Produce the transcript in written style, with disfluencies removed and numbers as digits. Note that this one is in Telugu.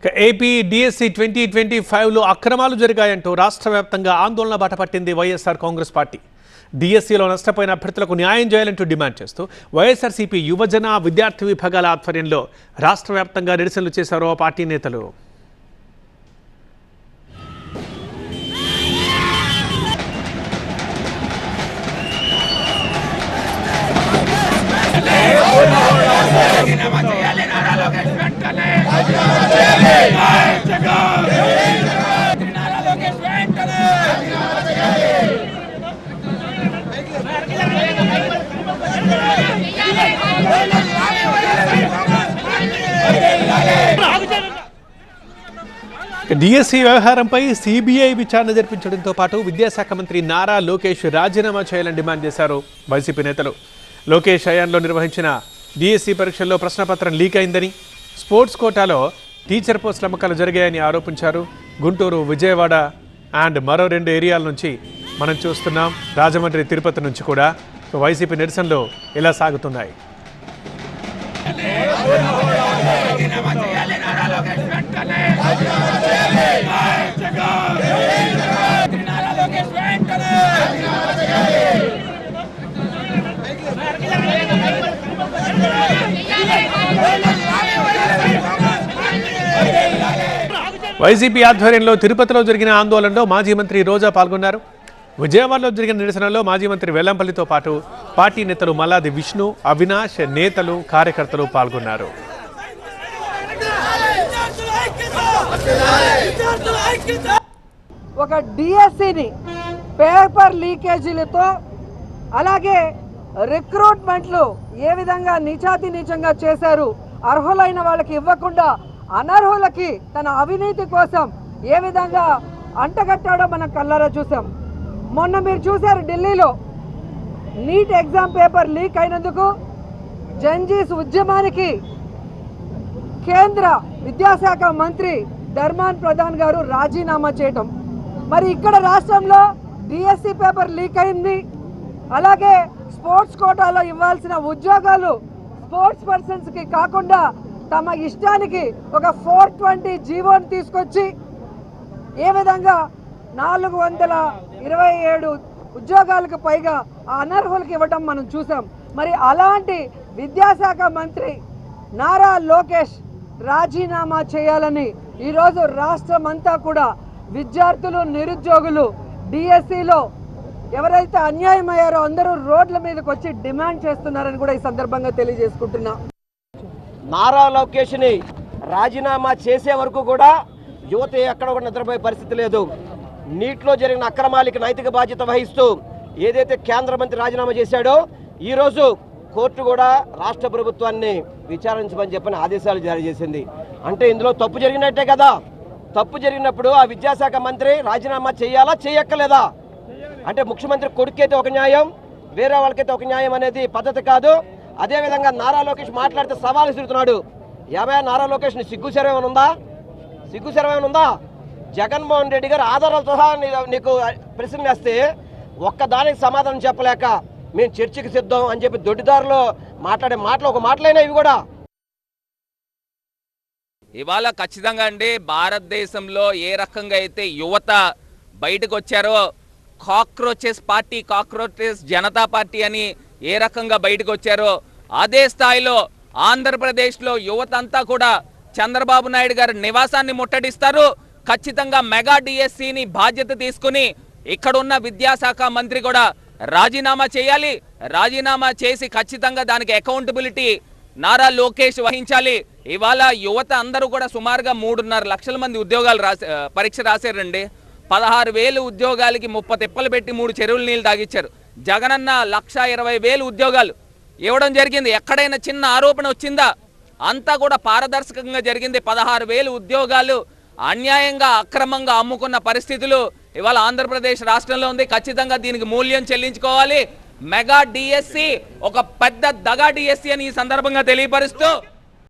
ఏపీ డిఎస్సి 2025లో అక్రమాలు జరిగాయంటూ రాష్ట్ర వ్యాప్తంగా ఆందోళన బాటపట్టింది వైఎస్ఆర్ కాంగ్రెస్ పార్టీ. డిఎస్సిలో నష్టపోయిన అభ్యర్థులకు న్యాయం చేయాలంటూ డిమాండ్ చేస్తూ వైఎస్ఆర్సీపీ యువజన విద్యార్థి విభాగాల ఆధ్వర్యంలో రాష్ట్ర వ్యాప్తంగా నిరసనలు చేశారు ఆ పార్టీ నేతలు. డిఎస్సి వ్యవహారంపై సిబిఐ విచారణ జరిపించడంతో పాటు విద్యాశాఖ మంత్రి నారా లోకేష్ రాజీనామా చేయాలని డిమాండ్ చేశారు వైసీపీ నేతలు. లోకేష్ హయాంలో నిర్వహించిన డిఎస్సి పరీక్షల్లో ప్రశ్నపత్రం లీక్ అయిందని, స్పోర్ట్స్ కోటాలో టీచర్ పోస్టుల అమ్మకాలు జరిగాయని ఆరోపించారు. గుంటూరు, విజయవాడ అండ్ మరో 2 ఏరియాల నుంచి మనం చూస్తున్నాం. రాజమండ్రి, తిరుపతి నుంచి కూడా వైసీపీ నిరసనలు ఇలా సాగుతున్నాయి. వైసీపీ ఆధ్వర్యంలో తిరుపతిలో జరిగిన ఆందోళనలో మాజీ మంత్రి రోజా పాల్గొన్నారు. విజయవాడలో జరిగిన నిరసనలో మాజీ మంత్రి వెల్లంపల్లితో పాటు పార్టీ నేతలు మల్లాది విష్ణు, అవినాష్, నేతలు, కార్యకర్తలు పాల్గొన్నారు. ఒక డిఎస్సిని పేపర్ లీకేజీలతో, అలాగే రిక్రూట్మెంట్లు ఏ విధంగా నీచాతినీచంగా చేశారు, అర్హులైన వాళ్ళకి ఇవ్వకుండా అనర్హులకి తన అవినీతి కోసం ఏ విధంగా అంటగట్టాడో మనం కళ్ళారా చూసాం. మొన్న మీరు చూశారు, ఢిల్లీలో నీట్ ఎగ్జామ్ పేపర్ లీక్ అయినందుకు జంజీస్ ఉద్యమానికి కేంద్ర విద్యాశాఖ మంత్రి ధర్మాన్ ప్రధాన్ గారు రాజీనామా చేయటం. మరి ఇక్కడ రాష్ట్రంలో డిఎస్సి పేపర్ లీక్ అయింది. అలాగే స్పోర్ట్స్ కోటాలో ఇవ్వాల్సిన ఉద్యోగాలు స్పోర్ట్స్ పర్సన్స్కి కాకుండా తమ ఇష్టానికి ఒక 420 జీవోని తీసుకొచ్చి ఏ విధంగా 427 ఉద్యోగాలకు పైగా ఆ అనర్హులకు ఇవ్వటం మనం చూసాం. మరి అలాంటి విద్యాశాఖ మంత్రి నారా లోకేష్ రాజీనామా చేయాలని ఈరోజు రాష్ట్రం అంతా కూడా విద్యార్థులు, నిరుద్యోగులు డిఎస్సిలో ఎవరైతే అన్యాయం అయ్యారో అందరూ రోడ్ల మీదకి వచ్చి డిమాండ్ చేస్తున్నారని కూడా ఈ సందర్భంగా తెలియజేసుకుంటున్నా. నారా లోకేష్ని రాజీనామా చేసే వరకు కూడా యువత ఎక్కడ కూడా నిద్రపోయే పరిస్థితి లేదు. నీట్లో జరిగిన అక్రమాలకి నైతిక బాధ్యత వహిస్తూ ఏదైతే కేంద్ర మంత్రి రాజీనామా చేశాడో, ఈరోజు కోర్టు కూడా రాష్ట్ర ప్రభుత్వాన్ని విచారించమని చెప్పని ఆదేశాలు జారీ చేసింది. అంటే ఇందులో తప్పు జరిగినట్టే కదా. తప్పు జరిగినప్పుడు ఆ విద్యాశాఖ మంత్రి రాజీనామా చేయాలా, చేయక్కలేదా? అంటే ముఖ్యమంత్రి కొడుకైతే ఒక న్యాయం, వేరే వాళ్ళకైతే ఒక న్యాయం అనేది పద్ధతి కాదు. అదేవిధంగా నారా లోకేష్ మాట్లాడితే సవాలు విసురుతున్నాడు. నారా లోకేష్ని సిగ్గు శరవేమని ఉందా? సిగ్గు శరవేమని ఉందా? జగన్మోహన్ రెడ్డి గారు ఆధారాలతో నీకు ప్రశ్న వేస్తే ఒక్కదానికి సమాధానం చెప్పలేక మేము చర్చకి సిద్ధం అని చెప్పి దొడ్డిదారులో మాట్లాడే మాటలు ఒక మాటలైనా ఇవి కూడా. ఇవాళ ఖచ్చితంగా అండి, భారతదేశంలో ఏ రకంగా అయితే యువత బయటకు వచ్చారో, cockroaches party, cockroaches Janata party అని ఏ రకంగా బయటకు వచ్చారో, అదే స్థాయిలో ఆంధ్రప్రదేశ్లో యువత అంతా కూడా చంద్రబాబు నాయుడు గారి నివాసాన్ని ముట్టడిస్తారు. ఖచ్చితంగా మెగా డిఎస్సిని బాధ్యత తీసుకుని ఇక్కడున్న విద్యాశాఖ మంత్రి కూడా రాజీనామా చేయాలి. రాజీనామా చేసి ఖచ్చితంగా దానికి అకౌంటబిలిటీ నారా లోకేష్ వహించాలి. ఇవాళ యువత అందరూ కూడా సుమారుగా 3.5 లక్షల మంది ఉద్యోగాలు పరీక్ష రాశారండి. 16,000 ఉద్యోగాలకి 30 తిప్పలు పెట్టి 3 చెరువుల నీళ్ళు తాగిచ్చారు. జగనన్న 1,20,000 ఉద్యోగాలు ఇవ్వడం జరిగింది. ఎక్కడైనా చిన్న ఆరోపణ వచ్చిందా? అంతా కూడా పారదర్శకంగా జరిగింది. 16,000 ఉద్యోగాలు అన్యాయంగా, అక్రమంగా అమ్ముకున్న పరిస్థితులు ఇవాళ ఆంధ్రప్రదేశ్ రాష్ట్రంలో ఉంది. ఖచ్చితంగా దీనికి మూల్యం చెల్లించుకోవాలి. మెగా డిఎస్సి ఒక పెద్ద దగా డిఎస్సి అని ఈ సందర్భంగా తెలియపరుస్తూ